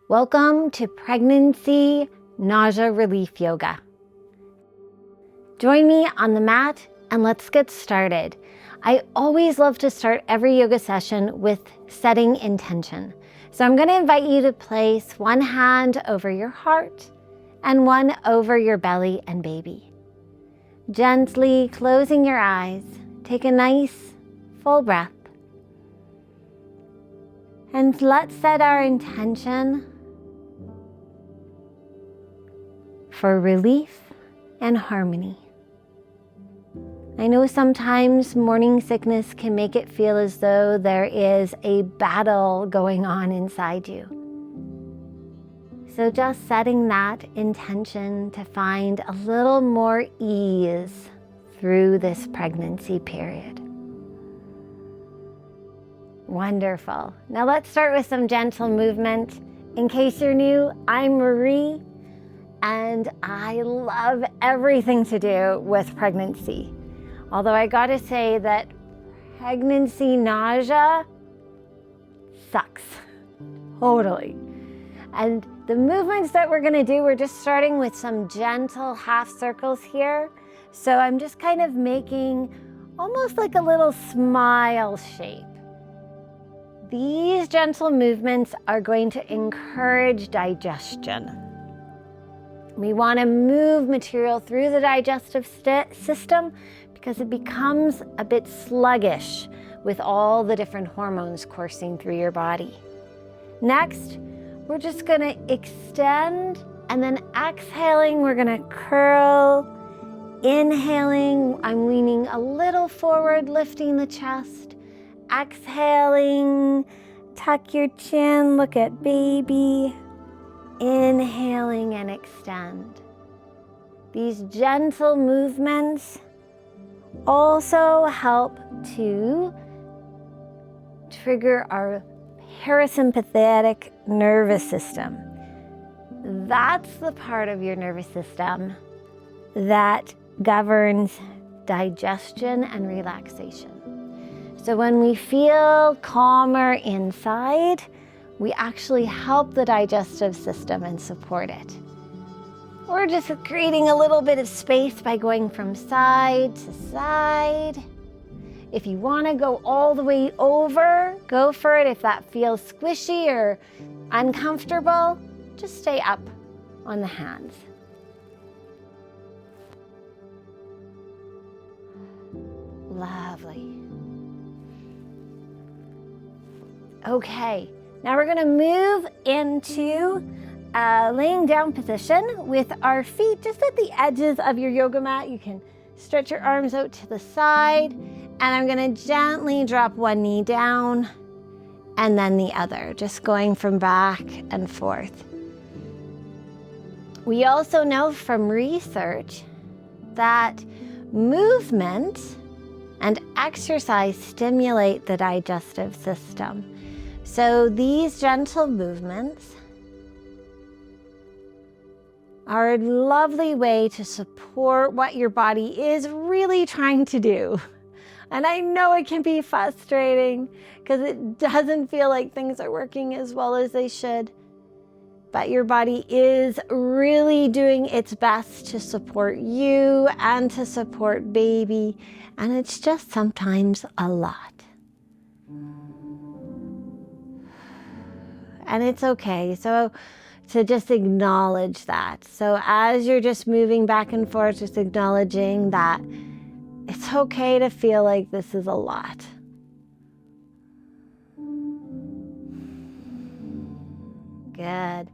Welcome to Pregnancy Nausea Relief Yoga. Join me on the mat and let's get started. I always love to start every yoga session with setting intention. So I'm going to invite you to place one hand over your heart and one over your belly and baby. Gently closing your eyes, take a nice full breath. And let's set our intention for relief and harmony. I know sometimes morning sickness can make it feel as though there is a battle going on inside you. So just setting that intention to find a little more ease through this pregnancy period. Wonderful. Now let's start with some gentle movement. In case you're new, I'm Marie, and I love everything to do with pregnancy. Although I gotta say that pregnancy nausea sucks, totally. And the movements that we're gonna do, we're just starting with some gentle half circles here. So I'm just kind of making almost like a little smile shape. These gentle movements are going to encourage digestion. We wanna move material through the digestive system because it becomes a bit sluggish with all the different hormones coursing through your body. Next, we're just gonna extend, and then exhaling, we're gonna curl. Inhaling, I'm leaning a little forward, lifting the chest. Exhaling, tuck your chin, look at baby. Inhaling and extend. These gentle movements also help to trigger our parasympathetic nervous system. That's the part of your nervous system that governs digestion and relaxation. So when we feel calmer inside, we actually help the digestive system and support it. We're just creating a little bit of space by going from side to side. If you want to go all the way over, go for it. If that feels squishy or uncomfortable, just stay up on the hands. Lovely. Okay, now we're going to move into laying down position with our feet just at the edges of your yoga mat. You can stretch your arms out to the side, and I'm going to gently drop one knee down and then the other, just going from back and forth. We also know from research that movement and exercise stimulate the digestive system. So these gentle movements are a lovely way to support what your body is really trying to do. And I know it can be frustrating because it doesn't feel like things are working as well as they should. But your body is really doing its best to support you and to support baby. And it's just sometimes a lot. And it's okay. So to just acknowledge that. So as you're just moving back and forth, just acknowledging that it's okay to feel like this is a lot. Good.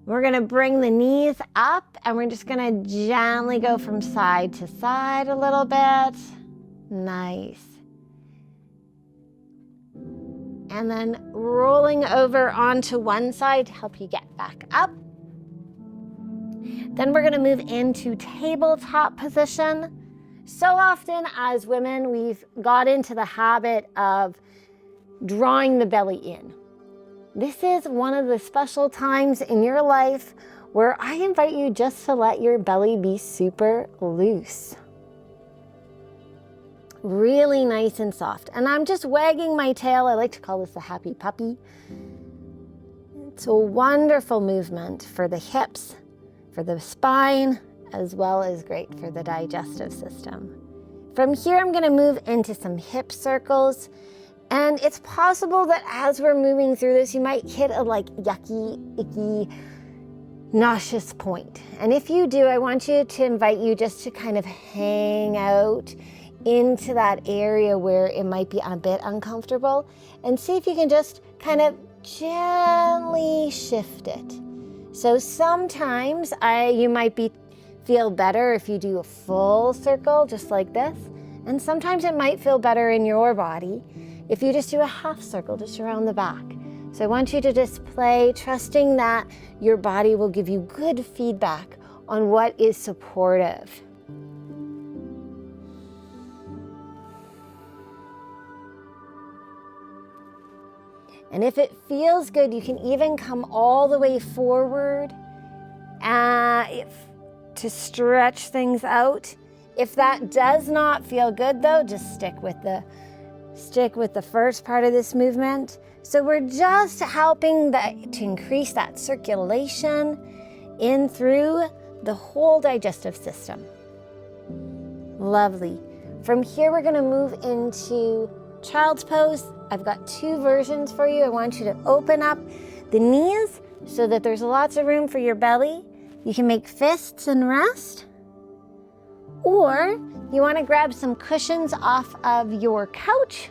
We're gonna bring the knees up and we're just gonna gently go from side to side a little bit. Nice. And then rolling over onto one side to help you get back up. Then we're gonna move into tabletop position. So often as women, we've got into the habit of drawing the belly in. This is one of the special times in your life where I invite you just to let your belly be super loose. Really nice and soft. And I'm just wagging my tail. I like to call this a happy puppy. It's a wonderful movement for the hips, for the spine, as well as great for the digestive system. From here, I'm going to move into some hip circles. And it's possible that as we're moving through this, you might hit a yucky, icky, nauseous point. And if you do, I want you to invite you just to kind of hang out into that area where it might be a bit uncomfortable, and see if you can just kind of gently shift it. So sometimes you might feel better if you do a full circle just like this, and sometimes it might feel better in your body if you just do a half circle just around the back. So I want you to just play, trusting that your body will give you good feedback on what is supportive. And if it feels good, you can even come all the way forward to stretch things out. If that does not feel good though, just stick with the first part of this movement. So we're just helping to increase that circulation in through the whole digestive system. Lovely. From here, we're going to move into child's pose. I've got two versions for you. I want you to open up the knees so that there's lots of room for your belly. You can make fists and rest. Or you want to grab some cushions off of your couch.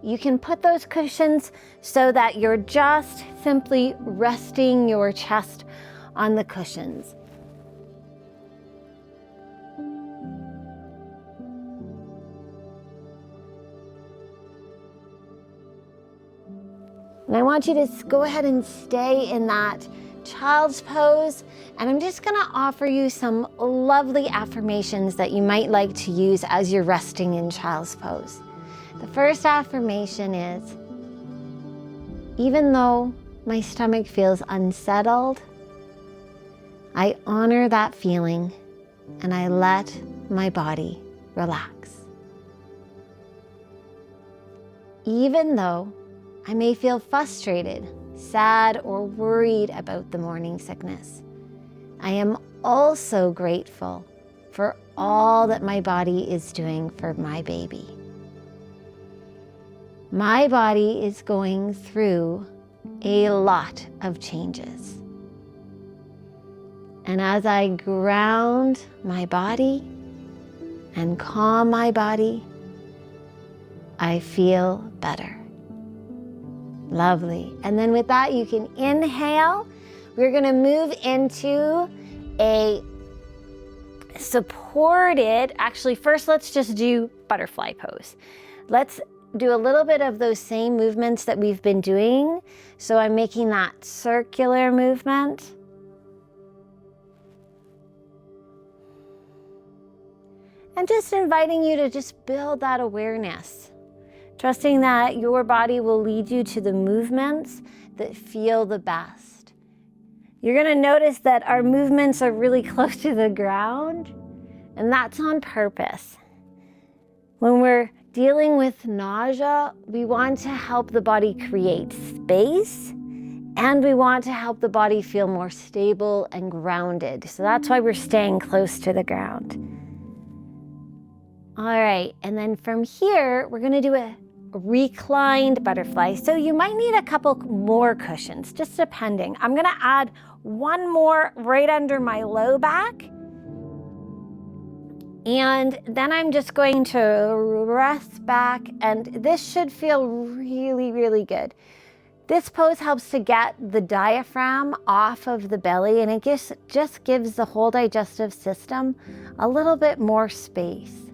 You can put those cushions so that you're just simply resting your chest on the cushions. And I want you to go ahead and stay in that child's pose. And I'm just going to offer you some lovely affirmations that you might like to use as you're resting in child's pose. The first affirmation is, even though my stomach feels unsettled, I honor that feeling and I let my body relax. Even though I may feel frustrated, sad, or worried about the morning sickness, I am also grateful for all that my body is doing for my baby. My body is going through a lot of changes. And as I ground my body and calm my body, I feel better. Lovely. And then with that, you can inhale. We're going to move into a supported, actually first let's just do butterfly pose. Let's do a little bit of those same movements that we've been doing. So I'm making that circular movement. And just inviting you to just build that awareness. Trusting that your body will lead you to the movements that feel the best. You're going to notice that our movements are really close to the ground, and that's on purpose. When we're dealing with nausea, we want to help the body create space, and we want to help the body feel more stable and grounded. So that's why we're staying close to the ground. All right, and then from here, we're going to do a reclined butterfly. So you might need a couple more cushions, just depending. I'm going to add one more right under my low back. And then I'm just going to rest back, and this should feel really, really good. This pose helps to get the diaphragm off of the belly, and it just gives the whole digestive system a little bit more space.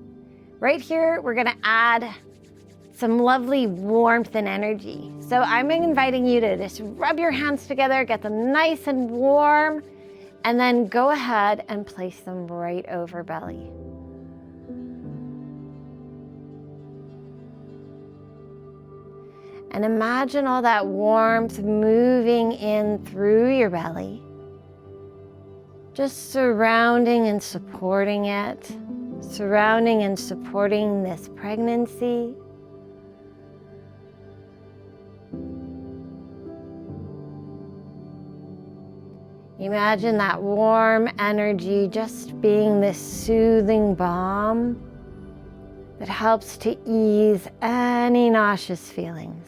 Right here, we're gonna add some lovely warmth and energy. So I'm inviting you to just rub your hands together, get them nice and warm, and then go ahead and place them right over belly. And imagine all that warmth moving in through your belly, just surrounding and supporting it, surrounding and supporting this pregnancy. Imagine that warm energy just being this soothing balm that helps to ease any nauseous feelings.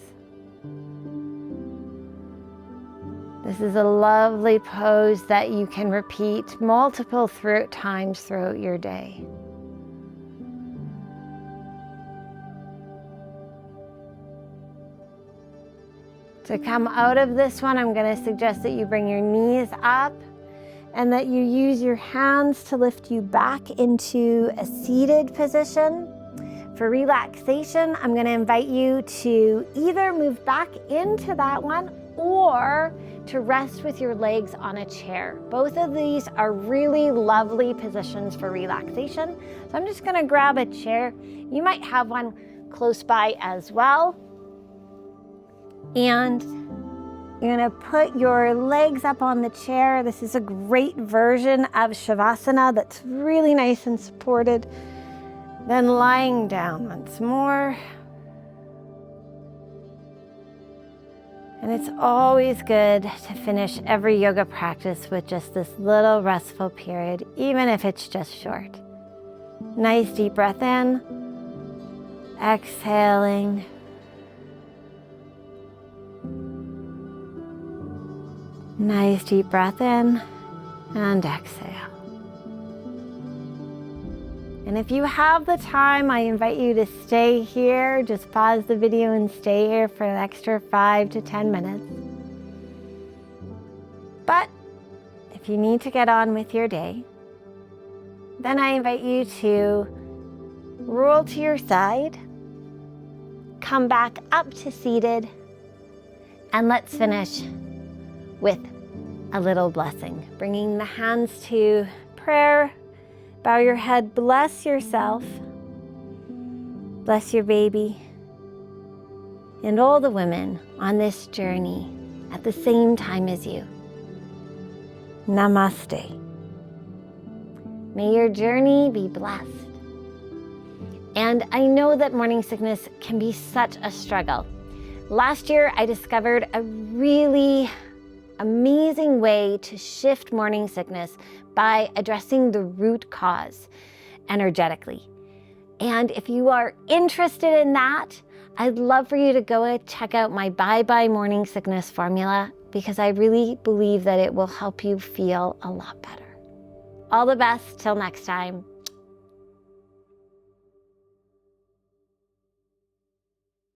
This is a lovely pose that you can repeat multiple times throughout your day. To come out of this one, I'm going to suggest that you bring your knees up and that you use your hands to lift you back into a seated position. For relaxation, I'm going to invite you to either move back into that one or to rest with your legs on a chair. Both of these are really lovely positions for relaxation. So I'm just going to grab a chair. You might have one close by as well. And you're going to put your legs up on the chair. This is a great version of Shavasana that's really nice and supported. Then lying down once more. And it's always good to finish every yoga practice with just this little restful period, even if it's just short. Nice deep breath in, exhaling. Nice deep breath in and exhale. And if you have the time, I invite you to stay here. Just pause the video and stay here for an extra 5 to 10 minutes. But if you need to get on with your day, then I invite you to roll to your side, come back up to seated, and let's finish with a little blessing. Bringing the hands to prayer. Bow your head, bless yourself, bless your baby, and all the women on this journey at the same time as you. Namaste. May your journey be blessed. And I know that morning sickness can be such a struggle. Last year, I discovered a really amazing way to shift morning sickness by addressing the root cause energetically. And if you are interested in that, I'd love for you to go check out my Bye Bye Morning Sickness formula, because I really believe that it will help you feel a lot better. All the best till next time.